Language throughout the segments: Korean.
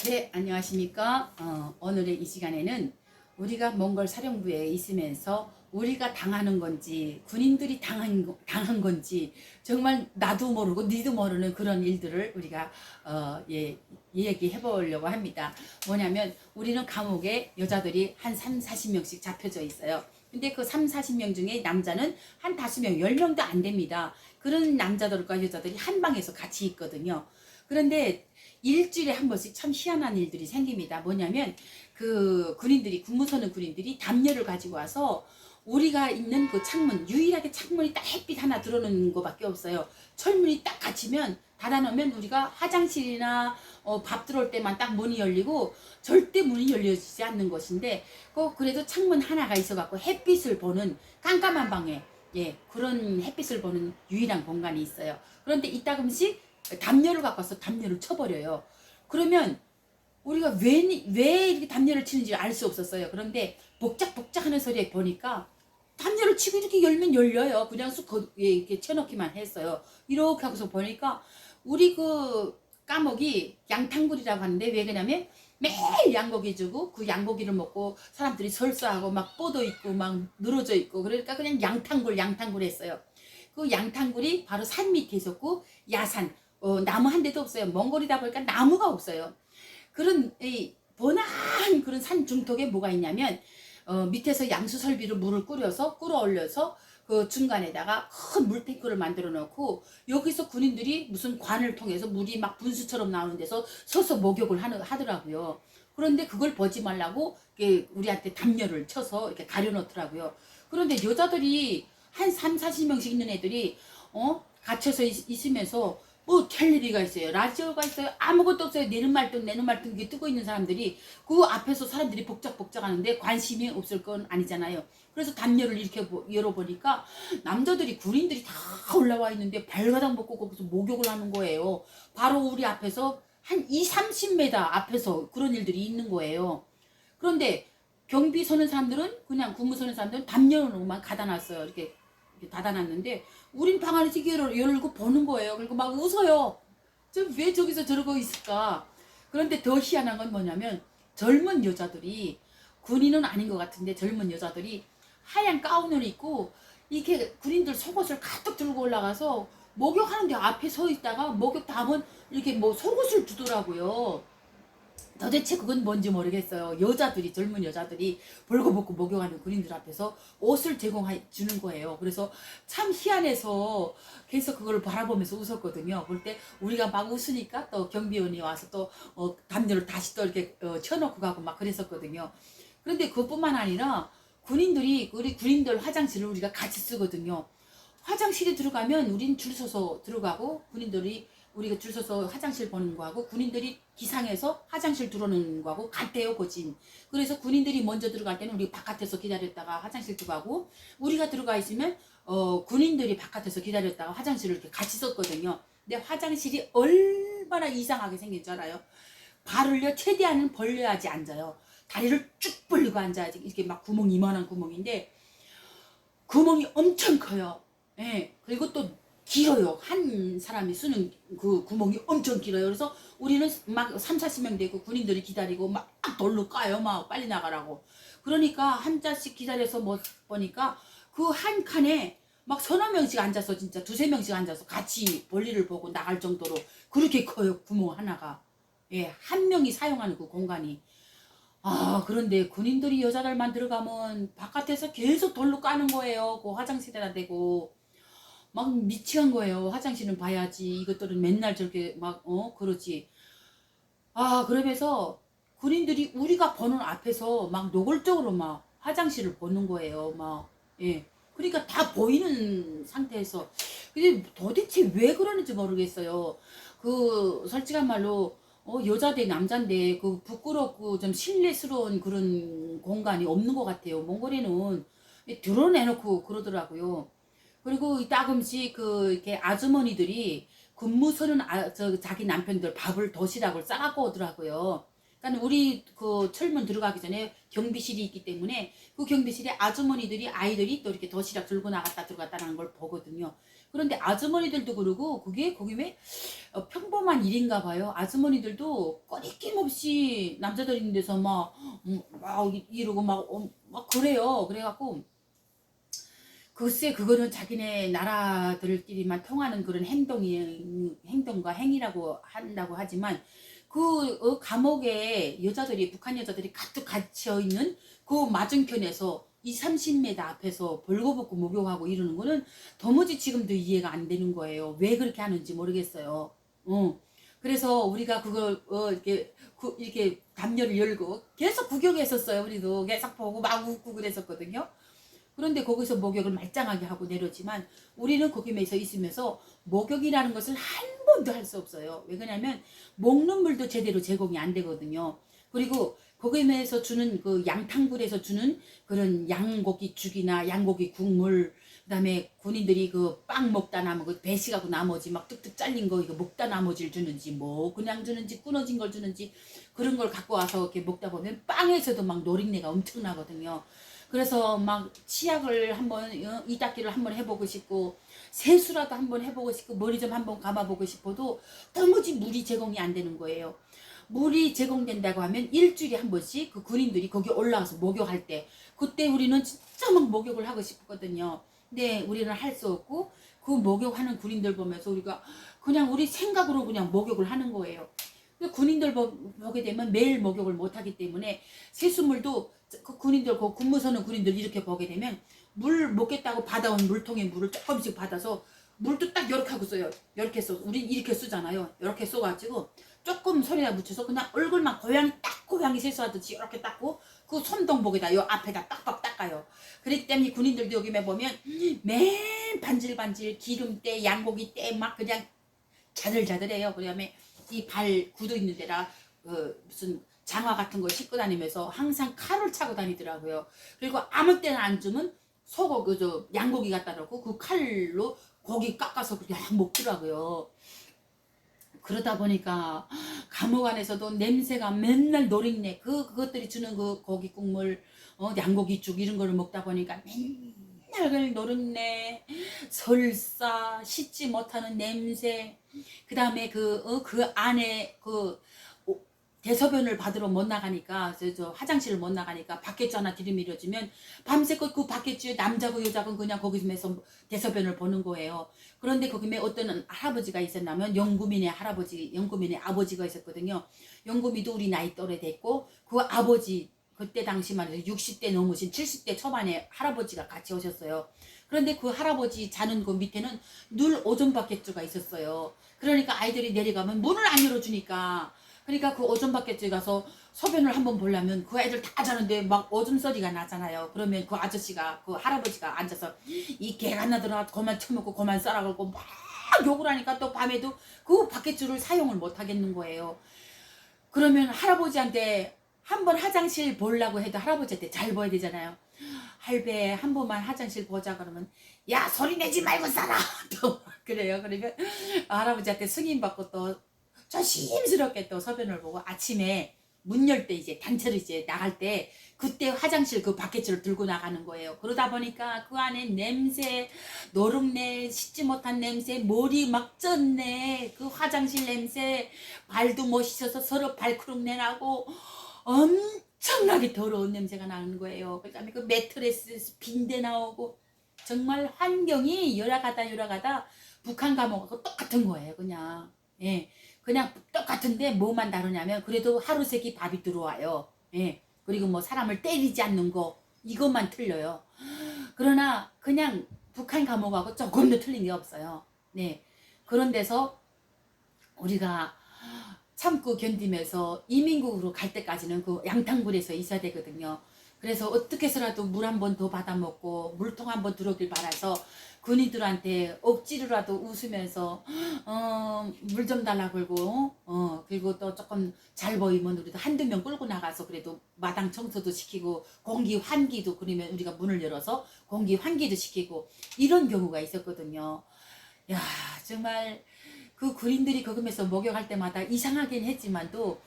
네, 안녕하십니까. 오늘의 이 시간에는 우리가 몽골 사령부에 있으면서 우리가 당하는 건지 군인들이 당한 건지 정말 나도 모르고 니도 모르는 그런 일들을 우리가 얘기해 보려고 합니다. 뭐냐면 우리는 감옥에 여자들이 한 3, 40명씩 잡혀져 있어요. 근데 그 3, 40명 중에 남자는 한 5명, 10명도 안 됩니다. 그런 남자들과 여자들이 한 방에서 같이 있거든요. 그런데 일주일에 한 번씩 참 희한한 일들이 생깁니다. 뭐냐면 그 군인들이 근무서는 군인들이 담요를 가지고 와서 우리가 있는 그 창문, 유일하게 창문이 딱 햇빛 하나 들어오는 거밖에 없어요. 철문이 딱 닫히면 닫아놓으면 우리가 화장실이나 밥 들어올 때만 딱 문이 열리고 절대 문이 열려지지 않는 것인데 꼭 그래도 창문 하나가 있어갖고 햇빛을 보는 깜깜한 방에 그런 햇빛을 보는 유일한 공간이 있어요. 그런데 이따금씩 담요를 갖고 와서 담요를 쳐버려요. 그러면 우리가 왜 이렇게 담요를 치는지 알 수 없었어요. 그런데 복작복작 하는 소리에 보니까 담요를 치고 이렇게 열면 열려요. 그냥 쑥 이렇게 쳐놓기만 했어요. 이렇게 하고서 보니까 우리 그 까먹이 양탕굴이라고 하는데 왜 그러냐면 매일 양고기 주고 그 양고기를 먹고 사람들이 설사하고 막 뻗어 있고 막 늘어져 있고 그러니까 그냥 양탕굴 했어요. 그 양탕굴이 바로 산 밑에 있었고 야산 나무 한 대도 없어요. 몽골이다 보니까 나무가 없어요. 그런 번화한 그런 산 중턱에 뭐가 있냐면 밑에서 양수 설비로 물을 끌어올려서 그 중간에다가 큰 물탱크를 만들어 놓고 여기서 군인들이 무슨 관을 통해서 물이 막 분수처럼 나오는 데서 서서 목욕을 하더라고요. 그런데 그걸 보지 말라고 우리한테 담요를 쳐서 이렇게 가려놓더라고요. 그런데 여자들이 한 3, 40명씩 있는 애들이 갇혀서 있으면서 뭐 텔레비가 있어요. 라디오가 있어요. 아무것도 없어요. 내는 말뚝 이게 뜨고 있는 사람들이 그 앞에서 사람들이 복작복작 하는데 관심이 없을 건 아니잖아요. 그래서 담요를 이렇게 열어보니까 남자들이 군인들이 다 올라와 있는데 발가락 벗고 거기서 목욕을 하는 거예요. 바로 우리 앞에서 한 2, 30m 앞에서 그런 일들이 있는 거예요. 그런데 경비 서는 사람들은 그냥 근무 서는 사람들은 담요로만 가다놨어요. 이렇게 닫아놨는데 우린 방 안에서 열고 보는 거예요. 그리고 막 웃어요. 왜 저기서 저러고 있을까? 그런데 더 희한한 건 뭐냐면 젊은 여자들이 군인은 아닌 것 같은데 젊은 여자들이 하얀 가운을 입고 이렇게 군인들 속옷을 가득 들고 올라가서 목욕하는데 앞에 서 있다가 목욕 다 하면 이렇게 뭐 속옷을 주더라고요. 도대체 그건 뭔지 모르겠어요. 젊은 여자들이 벌거벗고 목욕하는 군인들 앞에서 옷을 제공해 주는 거예요. 그래서 참 희한해서 계속 그걸 바라보면서 웃었거든요. 볼 때 우리가 막 웃으니까 또 경비원이 와서 또 담요를 다시 또 이렇게 쳐놓고 가고 막 그랬었거든요. 그런데 그것뿐만 아니라 우리 군인들 화장실을 우리가 같이 쓰거든요. 화장실에 들어가면 우린 줄 서서 들어가고 우리가 줄 서서 화장실 보는 거하고 군인들이 기상해서 화장실 들어오는 거하고 같대요, 거진. 그래서 군인들이 먼저 들어갈 때는 우리 바깥에서 기다렸다가 화장실 들어가고 우리가 들어가 있으면 군인들이 바깥에서 기다렸다가 화장실을 이렇게 같이 썼거든요. 근데 화장실이 얼마나 이상하게 생긴 줄 알아요? 발을요 최대한은 벌려야지 앉아요. 다리를 쭉 벌리고 앉아야지. 이렇게 막 구멍이 이만한 구멍인데 구멍이 엄청 커요. 예. 그리고 또 길어요. 한 사람이 쓰는 그 구멍이 엄청 길어요. 그래서 우리는 막 3, 40명 되고 군인들이 기다리고 막 돌로 까요. 막 빨리 나가라고. 그러니까 한 잔씩 기다려서 보니까 그 한 칸에 막 서너 명씩 앉아서 진짜 두세 명씩 앉아서 같이 볼일을 보고 나갈 정도로 그렇게 커요. 구멍 하나가. 예. 한 명이 사용하는 그 공간이. 그런데 군인들이 여자들만 들어가면 바깥에서 계속 돌로 까는 거예요. 그 화장실에다 대고. 막 미치한 거예요. 화장실은 봐야지. 이것들은 맨날 저렇게 그러지. 그러면서 군인들이 우리가 보는 앞에서 막 노골적으로 막 화장실을 보는 거예요. 예. 그러니까 다 보이는 상태에서. 근데 도대체 왜 그러는지 모르겠어요. 솔직한 말로, 여자 대 남자인데, 부끄럽고 좀 신뢰스러운 그런 공간이 없는 것 같아요. 몽골에는 드러내놓고 그러더라고요. 그리고 따금씩 이렇게 아주머니들이 근무서는 자기 남편들 밥을 도시락을 싸갖고 오더라고요. 그러니까 우리 철문 들어가기 전에 경비실이 있기 때문에 그 경비실에 아주머니들이 아이들이 또 이렇게 도시락 들고 나갔다 들어갔다 하는 걸 보거든요. 그런데 아주머니들도 그러고 그게 거기 왜 평범한 일인가 봐요. 아주머니들도 꺼리낌 없이 남자들 있는 데서 막 이러고 막 그래요. 그래갖고 글쎄 그거는 자기네 나라들끼리만 통하는 그런 행동과 행위라고 한다고 하지만 그 감옥에 여자들이 북한 여자들이 가득 갇혀 있는 그 맞은편에서 2, 30m 앞에서 벌거벗고 목욕하고 이러는 거는 도무지 지금도 이해가 안 되는 거예요. 왜 그렇게 하는지 모르겠어요. 그래서 우리가 그걸 이렇게 담요를 열고 계속 구경했었어요. 우리도 계속 보고 막 웃고 그랬었거든요. 그런데 거기서 목욕을 말짱하게 하고 내려지만 우리는 거기에서 있으면서 목욕이라는 것을 한 번도 할 수 없어요. 왜 그러냐면 먹는 물도 제대로 제공이 안 되거든요. 그리고 거기에서 주는 그 양탕굴에서 주는 그런 양고기 죽이나 양고기 국물, 그다음에 군인들이 그 빵 먹다 남은 그 배식하고 나머지 막 뚝뚝 잘린 거 이거 먹다 나머지를 주는지 뭐 그냥 주는지 끊어진 걸 주는지 그런 걸 갖고 와서 이렇게 먹다 보면 빵에서도 막 노린내가 엄청나거든요. 그래서 막 치약을 한번 이닦기를 한번 해보고 싶고 세수라도 한번 해보고 싶고 머리 좀 한번 감아보고 싶어도 도무지 물이 제공이 안 되는 거예요. 물이 제공된다고 하면 일주일에 한 번씩 그 군인들이 거기 올라와서 목욕할 때 그때 우리는 진짜 막 목욕을 하고 싶었거든요. 근데 우리는 할 수 없고 그 목욕하는 군인들 보면서 우리가 그냥 우리 생각으로 그냥 목욕을 하는 거예요. 군인들 보게 되면 매일 목욕을 못 하기 때문에 세수물도 그 군인들 그 군무 서는 군인들 이렇게 보게 되면 물 먹겠다고 받아온 물통에 물을 조금씩 받아서 물도 딱 이렇게 하고 써요. 이렇게 써. 우린 이렇게 쓰잖아요. 이렇게 써가지고 조금 손에다 묻혀서 그냥 얼굴만 고양이 세수하듯이 이렇게 닦고 그 손동복에다 요 앞에다 딱딱 닦아요. 그렇기 때문에 군인들도 여기에 보면 맨 반질반질 기름때 양고기때 막 그냥 자들자들해요. 그다음에 이 발 구두 있는 데다 무슨 장화 같은 거 신고 다니면서 항상 칼을 차고 다니더라고요. 그리고 아무 때나 안 주면 소고 그저 양고기 갖다 놓고 그 칼로 고기 깎아서 그냥 먹더라고요. 그러다 보니까 감옥 안에서도 냄새가 맨날 노린내 그것들이 주는 그 고기 국물 양고기죽 이런 거를 먹다 보니까 맨날 그 노린내 설사 씻지 못하는 냄새 그 다음에 그 안에 대소변을 받으러 못 나가니까 저 화장실을 못 나가니까 밖에 하나 들이밀어주면 밤새껏 그 밖에 남자고 여자고 그냥 거기서 대소변을 보는 거예요. 그런데 거기에 어떤 할아버지가 있었냐면 영구민의 아버지가 있었거든요. 영구미도 우리 나이 또래 됐고 그 아버지 그때 당시만 해도 60대 넘으신 70대 초반에 할아버지가 같이 오셨어요. 그런데 그 할아버지 자는 그 밑에는 늘 오존바켓주가 있었어요. 그러니까 아이들이 내려가면 문을 안 열어주니까 그러니까 그 오줌 바켓에 가서 소변을 한번 보려면 그 애들 다 자는데 막 오줌 소리가 나잖아요. 그러면 그 아저씨가 그 할아버지가 앉아서 이 개가 나더라 그만 처먹고 그만 싸라 그러고 막 욕을 하니까 또 밤에도 그 바켓줄을 사용을 못 하겠는 거예요. 그러면 할아버지한테 한번 화장실 보려고 해도 할아버지한테 잘 보여야 되잖아요. 할배 한 번만 화장실 보자 그러면 야 소리 내지 말고 싸라 또 그래요. 그러면 할아버지한테 승인 받고 또 조심스럽게 또 소변을 보고 아침에 문 열 때 이제 단체로 이제 나갈 때 그때 화장실 그 바켓줄을 들고 나가는 거예요. 그러다 보니까 그 안에 냄새, 노름내, 씻지 못한 냄새, 머리 막 쪘네, 그 화장실 냄새, 발도 못 씻어서 서로 발크룩내 나고 엄청나게 더러운 냄새가 나는 거예요. 그 다음에 그 매트레스 빈대 나오고 정말 환경이 열악하다 북한 감옥하고 똑같은 거예요. 그냥 예. 그냥 똑같은데 뭐만 다르냐면 그래도 하루 세끼 밥이 들어와요. 예. 그리고 뭐 사람을 때리지 않는 거 이것만 틀려요. 그러나 그냥 북한 감옥하고 조금도 틀린 게 없어요. 네. 그런 데서 우리가 참고 견디면서 이민국으로 갈 때까지는 그 양탕굴에서 있어야 되거든요. 그래서 어떻게 해서라도 물 한 번 더 받아 먹고 물통 한 번 들어오길 바라서 군인들한테 억지로라도 웃으면서 물 좀 달라 그러고 그리고 또 조금 잘 보이면 우리도 한두 명 끌고 나가서 그래도 마당 청소도 시키고 공기 환기도 그러면 우리가 문을 열어서 공기 환기도 시키고 이런 경우가 있었거든요. 야 정말 그 군인들이 거기면서 목욕할 때마다 이상하긴 했지만도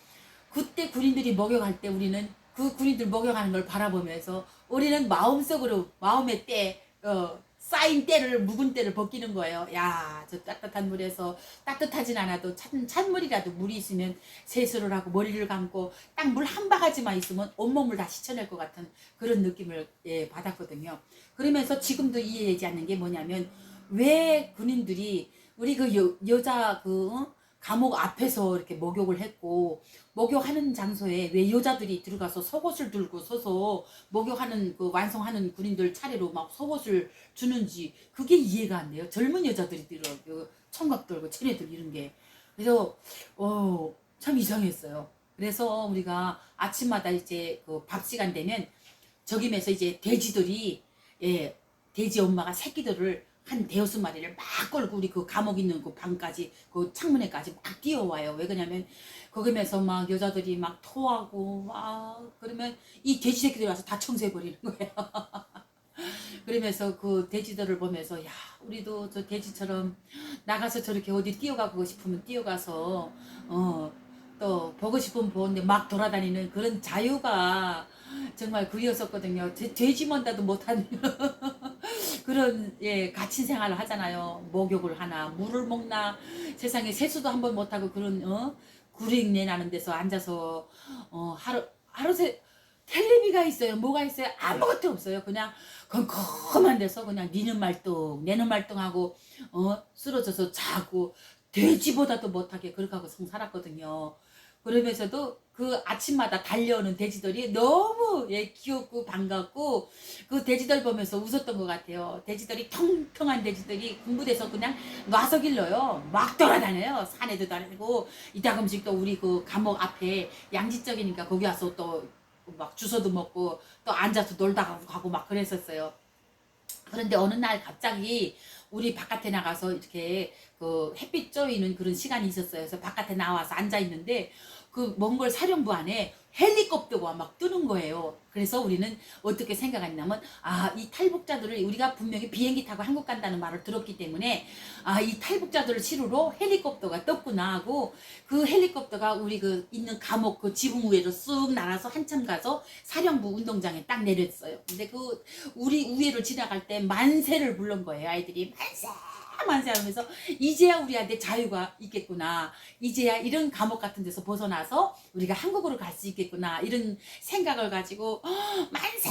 그때 군인들이 목욕할 때 우리는 그 군인들 목욕하는 걸 바라보면서 우리는 마음속으로 마음의 때 쌓인 때를 묵은 때를 벗기는 거예요. 야, 저 따뜻한 물에서 따뜻하진 않아도 찬물이라도 물이 있으면 세수를 하고 머리를 감고 딱 물 한 바가지만 있으면 온몸을 다 씻어낼 것 같은 그런 느낌을 예, 받았거든요. 그러면서 지금도 이해되지 않는 게 뭐냐면 왜 군인들이 우리 그 여자 그 감옥 앞에서 이렇게 목욕을 했고 목욕하는 장소에 왜 여자들이 들어가서 속옷을 들고 서서 목욕하는 그 완성하는 군인들 차례로 막 속옷을 주는지 그게 이해가 안 돼요. 젊은 여자들이 들어 그 청각 들고 체내들 이런 게 그래서 참 이상했어요. 그래서 우리가 아침마다 이제 그 밥 시간 되면 저김에서 이제 돼지들이 예 돼지 엄마가 새끼들을 한 대여섯 마리를 막 끌고 우리 그 감옥 있는 그 방까지 그 창문에까지 막 뛰어와요. 왜 그러냐면 거기면서 막 여자들이 막 토하고 막 그러면 이 돼지 새끼들이 와서 다 청소해 버리는 거예요. 그러면서 그 돼지들을 보면서 야 우리도 저 돼지처럼 나가서 저렇게 어디 뛰어가고 싶으면 뛰어가서 또 보고 싶으면 보는데 막 돌아다니는 그런 자유가 정말 그리웠었거든요. 돼지만다도 못하는 그런 예 갇힌 생활을 하잖아요. 목욕을 하나 물을 먹나 세상에 세수도 한번 못하고 그런 구랭내 나는 데서 앉아서 하루 텔레비가 있어요. 뭐가 있어요? 아무것도 없어요. 그냥 컴컴한 데서 그냥 니는 말똥 내는 말똥하고 쓰러져서 자고 돼지보다도 못하게 그렇게 하고 살았거든요. 그러면서도 그 아침마다 달려오는 돼지들이 너무 예, 귀엽고 반갑고 그 돼지들 보면서 웃었던 것 같아요. 돼지들이 통통한 돼지들이 군부대에서 그냥 놔서 길러요. 막 돌아다녀요. 산에도 다니고 이따금씩 또 우리 그 감옥 앞에 양지적이니까 거기 와서 또 막 주워도 먹고 또 앉아서 놀다가 가고 막 그랬었어요. 그런데 어느 날 갑자기 우리 바깥에 나가서 이렇게 그 햇빛 쬐이는 그런 시간이 있었어요. 그래서 바깥에 나와서 앉아 있는데 그 몽골 사령부 안에 헬리콥터가 막 뜨는 거예요. 그래서 우리는 어떻게 생각했냐면 이 탈북자들을 우리가 분명히 비행기 타고 한국 간다는 말을 들었기 때문에 이 탈북자들을 치르러 헬리콥터가 떴구나 하고 그 헬리콥터가 우리 그 있는 감옥 그 지붕 위로 쑥 날아서 한참 가서 사령부 운동장에 딱 내렸어요. 근데 그 우리 위에를 지나갈 때 만세를 부른 거예요. 아이들이 만세 만세 하면서 이제야 우리한테 자유가 있겠구나. 이제야 이런 감옥 같은 데서 벗어나서 우리가 한국으로 갈 수 있겠구나. 이런 생각을 가지고 만세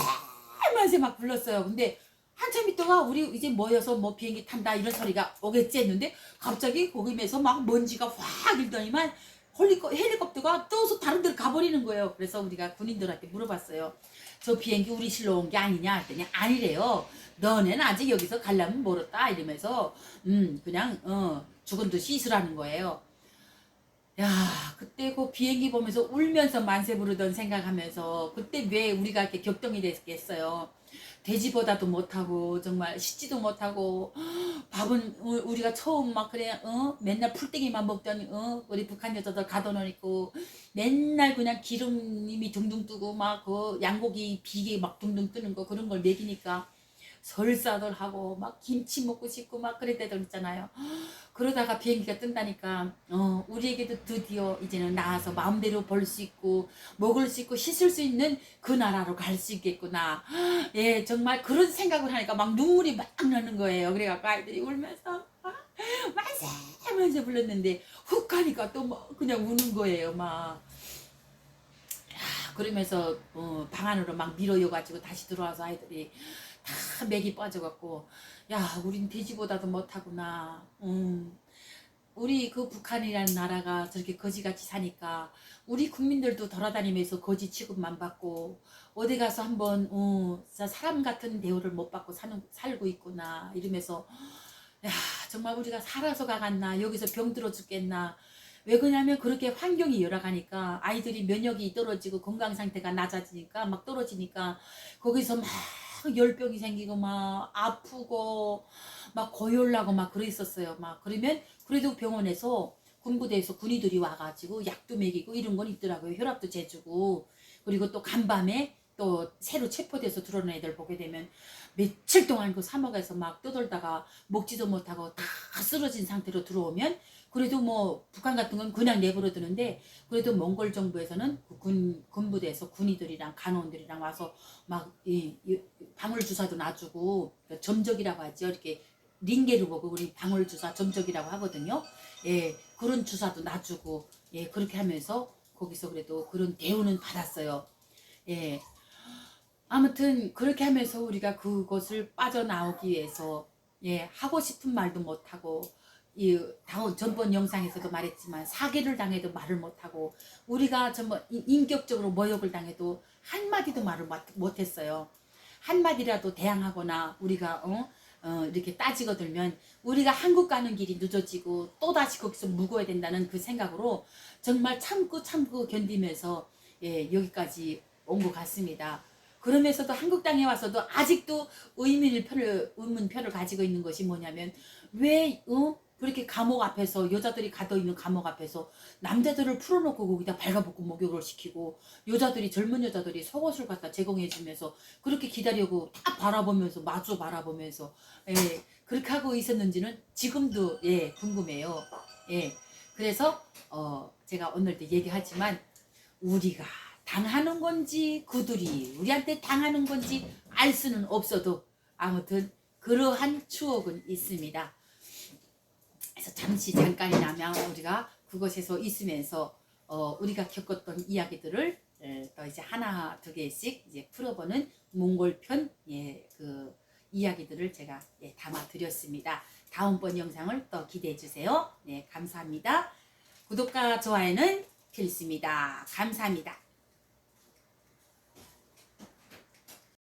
만세 막 불렀어요. 근데 한참 있다가 우리 이제 모여서 뭐 비행기 탄다 이런 소리가 오겠지 했는데 갑자기 거기면서 막 먼지가 확 일더니만 헬리콥터가 떠서 다른 데로 가버리는 거예요. 그래서 우리가 군인들한테 물어봤어요. 저 비행기 우리 실로 온 게 아니냐 했더니 아니래요. 너네는 아직 여기서 가려면 멀었다 이러면서 그냥 죽은 듯이 있으라는 거예요. 야 그때 그 비행기 보면서 울면서 만세 부르던 생각하면서 그때 왜 우리가 이렇게 격동이 됐겠어요. 돼지보다도 못하고 정말 씻지도 못하고 밥은 우리가 처음 막 그래 맨날 풀떼기만 먹더니 우리 북한 여자들 가둬놓고 있고 맨날 그냥 기름이 둥둥 뜨고 막 그 양고기 비계 막 둥둥 뜨는 거 그런 걸 먹이니까 설사들 하고 막 김치 먹고 싶고 막 그럴 때들 있잖아요. 그러다가 비행기가 뜬다니까 우리에게도 드디어 이제는 나와서 마음대로 벌 수 있고 먹을 수 있고 씻을 수 있는 그 나라로 갈 수 있겠구나. 예 정말 그런 생각을 하니까 막 눈물이 막 나는 거예요. 그래갖고 아이들이 울면서 만세 만세 불렀는데 훅 가니까 또 뭐 그냥 우는 거예요. 막 그러면서 방 안으로 막 밀어여가지고 다시 들어와서 아이들이 다 맥이 빠져갖고 야 우린 돼지보다도 못하구나. 우리 그 북한이라는 나라가 저렇게 거지같이 사니까 우리 국민들도 돌아다니면서 거지 취급만 받고 어디 가서 한번 진짜 사람 같은 대우를 못 받고 살고 있구나 이러면서 야 정말 우리가 살아서 가겠나 여기서 병들어 죽겠나. 왜 그러냐면 그렇게 환경이 열악하니까 아이들이 면역이 떨어지고 건강 상태가 낮아지니까 막 떨어지니까 거기서 막 열병이 생기고 막 아프고 막 고열나고 막 그랬었어요. 막 그러면 그래도 병원에서 군부대에서 군의들이 와가지고 약도 먹이고 이런 건 있더라고요. 혈압도 재주고 그리고 또 간밤에 또 새로 체포돼서 들어오는 애들 보게 되면 며칠 동안 그 사막에서 막 떠돌다가 먹지도 못하고 다 쓰러진 상태로 들어오면 그래도 뭐 북한 같은 건 그냥 내버려 두는데 그래도 몽골 정부에서는 그 군부대에서 군의들이랑 간호원들이랑 와서 막 이 방울 주사도 놔주고 그러니까 점적이라고 하죠. 이렇게 링게를 보고 우리 방울 주사 점적이라고 하거든요. 예, 그런 주사도 놔주고 예, 그렇게 하면서 거기서 그래도 그런 대우는 받았어요. 예. 아무튼 그렇게 하면서 우리가 그것을 빠져나오기 위해서 예, 하고 싶은 말도 못하고 전번 영상에서도 말했지만 사기를 당해도 말을 못하고 우리가 전번 인격적으로 모욕을 당해도 한마디도 말을 못했어요. 한마디라도 대항하거나 우리가 이렇게 따지고 들면 우리가 한국 가는 길이 늦어지고 또다시 거기서 묵어야 된다는 그 생각으로 정말 참고 견디면서 예, 여기까지 온 것 같습니다. 그러면서도 한국 땅에 와서도 아직도 의문표를 가지고 있는 것이 뭐냐면 왜 그렇게 감옥 앞에서 여자들이 가둬 있는 감옥 앞에서 남자들을 풀어놓고 거기다 발가벗고 목욕을 시키고 젊은 여자들이 속옷을 갖다 제공해 주면서 그렇게 기다리고 딱 바라보면서 마주 바라보면서 예, 그렇게 하고 있었는지는 지금도 예, 궁금해요. 예, 그래서 제가 오늘도 얘기하지만 우리가 당하는 건지 그들이 우리한테 당하는 건지 알 수는 없어도 아무튼 그러한 추억은 있습니다. 그래서 잠깐이나마 우리가 그곳에서 있으면서 우리가 겪었던 이야기들을 또 이제 하나 두 개씩 이제 풀어보는 몽골편 예, 그 이야기들을 제가 예, 담아 드렸습니다. 다음번 영상을 또 기대해 주세요. 네, 감사합니다. 구독과 좋아요는 필수입니다. 감사합니다.